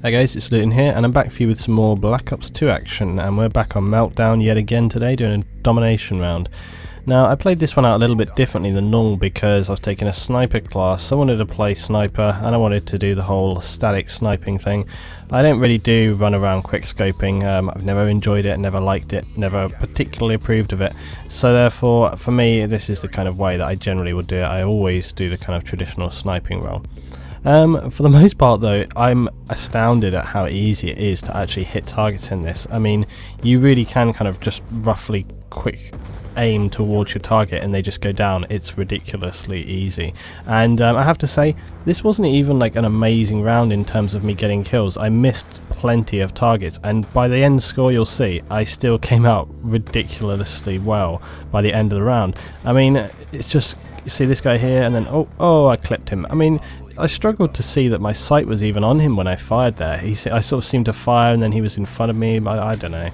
Hey guys, it's Luetin here, and I'm back for you with some more Black Ops 2 action, and we're back on Meltdown yet again today, doing a domination round. Now, I played this one out a little bit differently than normal because I was taking a sniper class. I wanted to play sniper, and I wanted to do the whole static sniping thing. I don't really do run around quick scoping. I've never enjoyed it, never liked it, never particularly approved of it. So therefore, for me, this is the kind of way that I generally would do it. I always do the kind of traditional sniping role. For the most part though, I'm astounded at how easy it is to actually hit targets in this. I mean, you really can kind of just roughly quick aim towards your target and they just go down. It's ridiculously easy. And I have to say, this wasn't even like an amazing round in terms of me getting kills. I missed plenty of targets, and by the end score you'll see I still came out ridiculously well by the end of the round. I mean, it's just, you see this guy here and then oh I clipped him. I mean, I struggled to see that my sight was even on him when I fired there. I sort of seemed to fire and then he was in front of me. I don't know.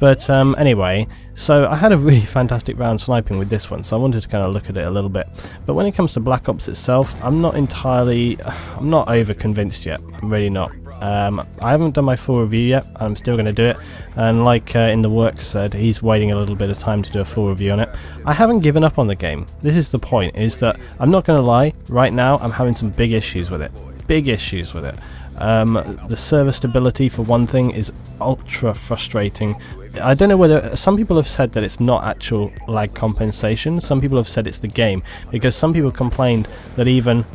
But anyway, so I had a really fantastic round sniping with this one, so I wanted to kind of look at it a little bit. But when it comes to Black Ops itself, I'm not over convinced yet. I'm really not. I haven't done my full review yet. I'm still going to do it, and like in the works said, he's waiting a little bit of time to do a full review on it. I haven't given up on the game. This is the point, is that I'm not going to lie, right now I'm having some big issues with it. The server stability, for one thing, is ultra frustrating. I don't know whether, some people have said that it's not actual lag compensation, some people have said it's the game, because some people complained that even,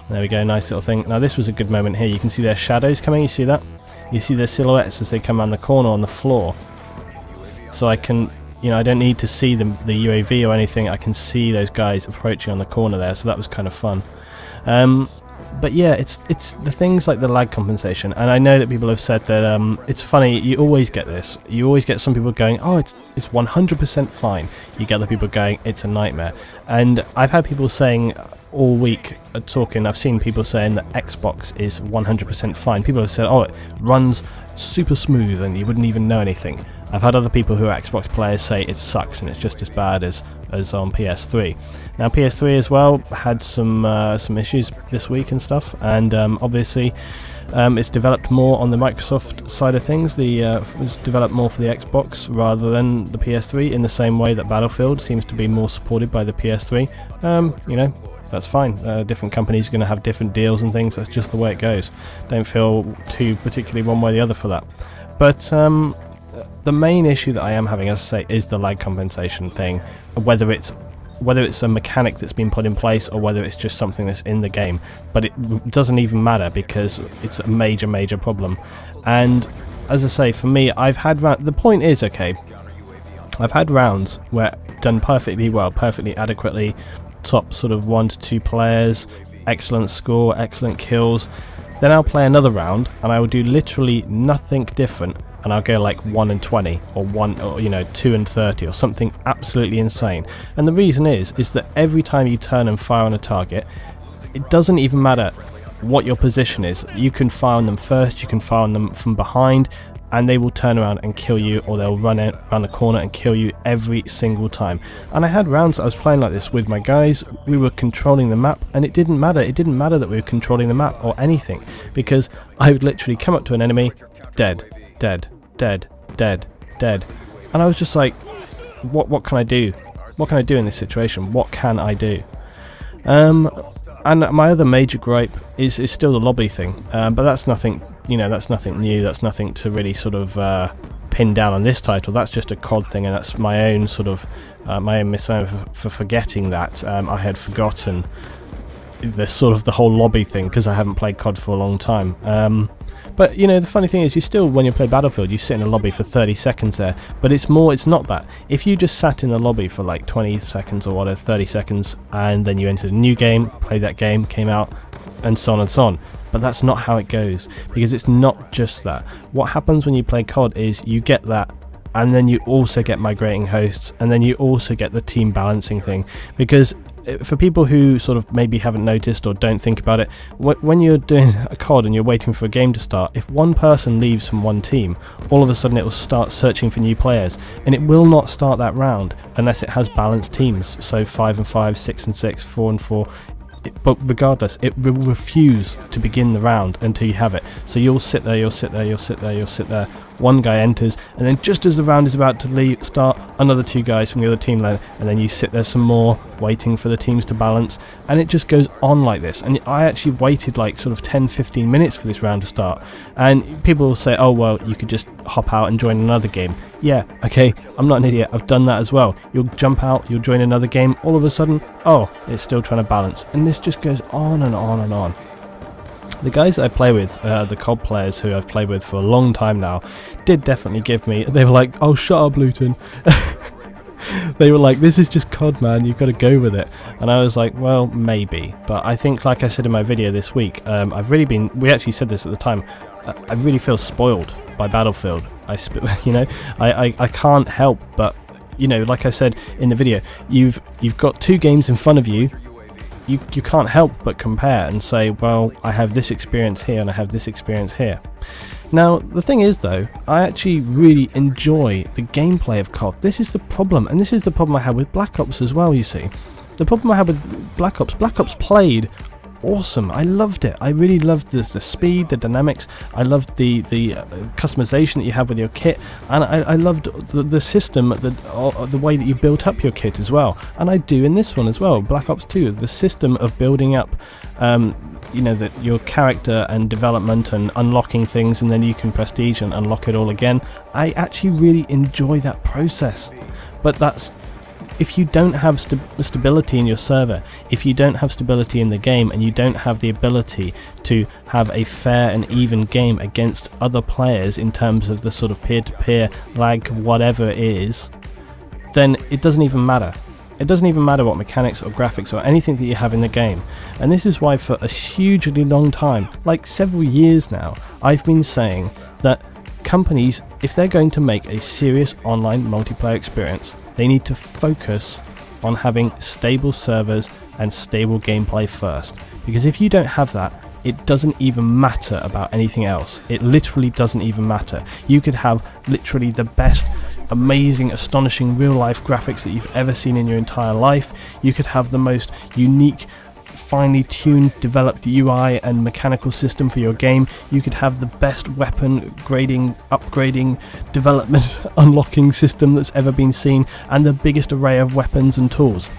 there we go, nice little thing. Now this was a good moment here, you can see their shadows coming, you see that? You see their silhouettes as they come around the corner on the floor. So I can, you know, I don't need to see the UAV or anything, I can see those guys approaching on the corner there, so that was kind of fun. But yeah, it's the things like the lag compensation, and I know that people have said that it's funny, you always get this. You always get some people going, oh, it's 100% fine. You get other people going, it's a nightmare. And I've had people saying all week, I've seen people saying that Xbox is 100% fine. People have said, oh, it runs super smooth and you wouldn't even know anything. I've had other people who are Xbox players say it sucks and it's just as bad as on PS3. Now PS3 as well had some issues this week and stuff, and obviously it's developed more on the Microsoft side of things. It's developed more for the Xbox rather than the PS3, in the same way that Battlefield seems to be more supported by the PS3. You know, that's fine. Different companies are going to have different deals and things. That's just the way it goes. Don't feel too particularly one way or the other for that. But the main issue that I am having, as I say, is the lag compensation thing. Whether it's a mechanic that's been put in place or whether it's just something that's in the game, but it doesn't even matter because it's a major problem. And as I say, for me, the point is, okay, I've had rounds where done perfectly well, perfectly adequately, top sort of 1 to 2 players, excellent score, excellent kills. Then I'll play another round and I will do literally nothing different, and I'll go like 1 and 20 or 2 and 30 or something absolutely insane. And the reason is that every time you turn and fire on a target, it doesn't even matter what your position is. You can fire on them first, you can fire on them from behind, and they will turn around and kill you, or they'll run around the corner and kill you every single time. And I had rounds that I was playing like this with my guys. We were controlling the map, and it didn't matter. It didn't matter that we were controlling the map or anything, because I would literally come up to an enemy, dead, and I was just like, what can I do? What can I do in this situation? What can I do? And my other major gripe is still the lobby thing, but that's nothing, that's nothing new, that's nothing to really sort of pin down on this title. That's just a COD thing, and that's my own sort of my own misassuming for forgetting that. I had forgotten the whole lobby thing because I haven't played COD for a long time. But the funny thing is, you still, when you play Battlefield, you sit in a lobby for 30 seconds there, but it's not that. If you just sat in a lobby for like 20 seconds or whatever, 30 seconds, and then you entered a new game, played that game, came out, and so on and so on. But that's not how it goes, because it's not just that. What happens when you play COD is you get that, and then you also get migrating hosts, and then you also get the team balancing thing, because for people who sort of maybe haven't noticed or don't think about it, when you're doing a COD and you're waiting for a game to start, if one person leaves from one team, all of a sudden it will start searching for new players, and it will not start that round unless it has balanced teams, so 5 and 5, 6 and 6, 4 and 4. but regardless, it will refuse to begin the round until you have it. So you'll sit there, you'll sit there. One guy enters, and then just as the round is about to start, another 2 guys from the other team land, and then you sit there some more, waiting for the teams to balance, and it just goes on like this. And I actually waited like sort of 10-15 minutes for this round to start, and people will say, oh well, you could just hop out and join another game. Yeah, okay, I'm not an idiot, I've done that as well. You'll jump out, you'll join another game, all of a sudden, oh, it's still trying to balance, and this just goes on and on and on. The guys that I play with, the COD players who I've played with for a long time now, did definitely give me, they were like, oh shut up Luetin. They were like, this is just COD man, you've got to go with it. And I was like, well, maybe. But I think, like I said in my video this week, I've really been, we actually said this at the time, I really feel spoiled by Battlefield. I can't help but, you know, like I said in the video, you've got 2 games in front of you. You can't help but compare and say, well, I have this experience here and I have this experience here. Now, the thing is though, I actually really enjoy the gameplay of COD. This is the problem, and this is the problem I had with Black Ops as well, you see. The problem I had with Black Ops played awesome. I loved it. I really loved the speed, the dynamics. I loved the customization that you have with your kit, and I loved the system, the way that you built up your kit as well. And I do in this one as well, Black Ops 2, the system of building up you know, that your character and development and unlocking things, and then you can prestige and unlock it all again. I actually really enjoy that process. But that's, if you don't have stability in your server, if you don't have stability in the game, and you don't have the ability to have a fair and even game against other players in terms of the sort of peer-to-peer lag, whatever it is, then it doesn't even matter. It doesn't even matter what mechanics or graphics or anything that you have in the game. And this is why for a hugely long time, like several years now, I've been saying that companies, if they're going to make a serious online multiplayer experience, they need to focus on having stable servers and stable gameplay first. Because if you don't have that, it doesn't even matter about anything else. It literally doesn't even matter. You could have literally the best, amazing, astonishing real-life graphics that you've ever seen in your entire life. You could have the most unique, finely tuned, developed UI and mechanical system for your game. You could have the best weapon grading, upgrading, development, unlocking system that's ever been seen, and the biggest array of weapons and tools.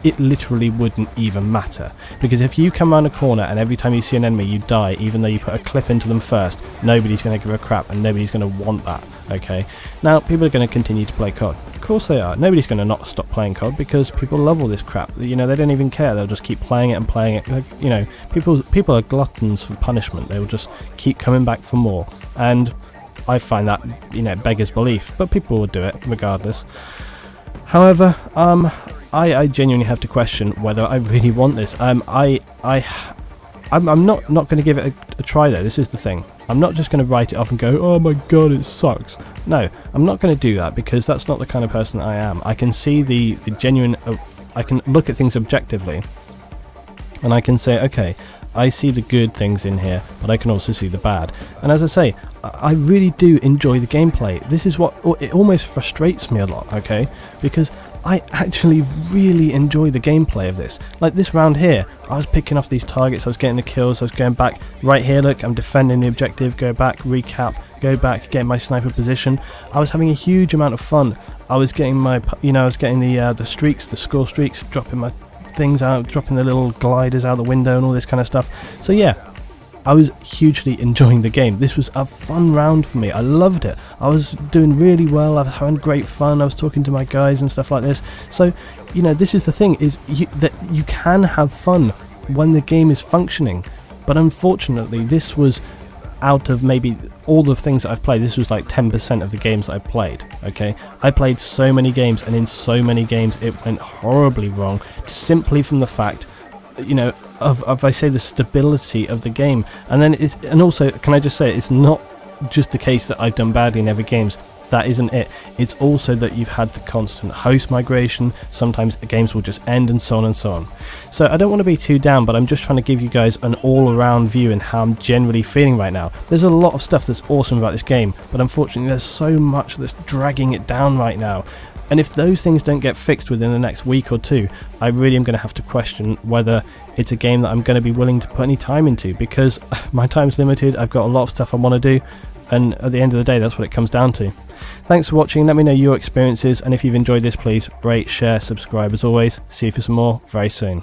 It literally wouldn't even matter, because if you come around a corner and every time you see an enemy you die, even though you put a clip into them first, nobody's going to give a crap and nobody's going to want that. Okay, now people are going to continue to play COD. Of course they are. Nobody's going to not stop playing COD, because people love all this crap. You know, they don't even care. They'll just keep playing it and playing it. You know, people are gluttons for punishment. They will just keep coming back for more, and I find that, you know, beggars belief, but people will do it regardless. However, I genuinely have to question whether I really want this. I'm not going to give it a try though. This is the thing. I'm not just going to write it off and go, oh my god, it sucks. No, I'm not going to do that, because that's not the kind of person that I am. I can see the genuine, I can look at things objectively, and I can say, okay, I see the good things in here, but I can also see the bad. And as I say, I really do enjoy the gameplay. This is what, it almost frustrates me a lot, okay? Because I actually really enjoy the gameplay of this. Like this round here, I was picking off these targets, I was getting the kills, I was going back. Right here, look, I'm defending the objective, go back, recap, go back, get my sniper position. I was having a huge amount of fun. I was getting my, you know, I was getting the streaks, the score streaks, dropping my things out, dropping the little gliders out the window and all this kind of stuff. So yeah, I was hugely enjoying the game. This was a fun round for me. I loved it. I was doing really well. I was having great fun. I was talking to my guys and stuff like this. So, you know, this is the thing, is that you can have fun when the game is functioning. But unfortunately, this was, out of maybe all the things that I've played, this was like 10% of the games that I played. Okay, I played so many games, and in so many games it went horribly wrong, simply from the fact, you know, of I say the stability of the game. And then it's, and also, can I just say, it's not just the case that I've done badly in every games. That isn't it. It's also that you've had the constant host migration. Sometimes the games will just end, and so on and so on. So I don't want to be too down, but I'm just trying to give you guys an all-around view and how I'm generally feeling right now. There's a lot of stuff that's awesome about this game, but unfortunately there's so much that's dragging it down right now. And if those things don't get fixed within the next week or two, I really am going to have to question whether it's a game that I'm going to be willing to put any time into, because my time's limited, I've got a lot of stuff I want to do, and at the end of the day, that's what it comes down to. Thanks for watching, let me know your experiences, and if you've enjoyed this, please rate, share, subscribe as always. See you for some more very soon.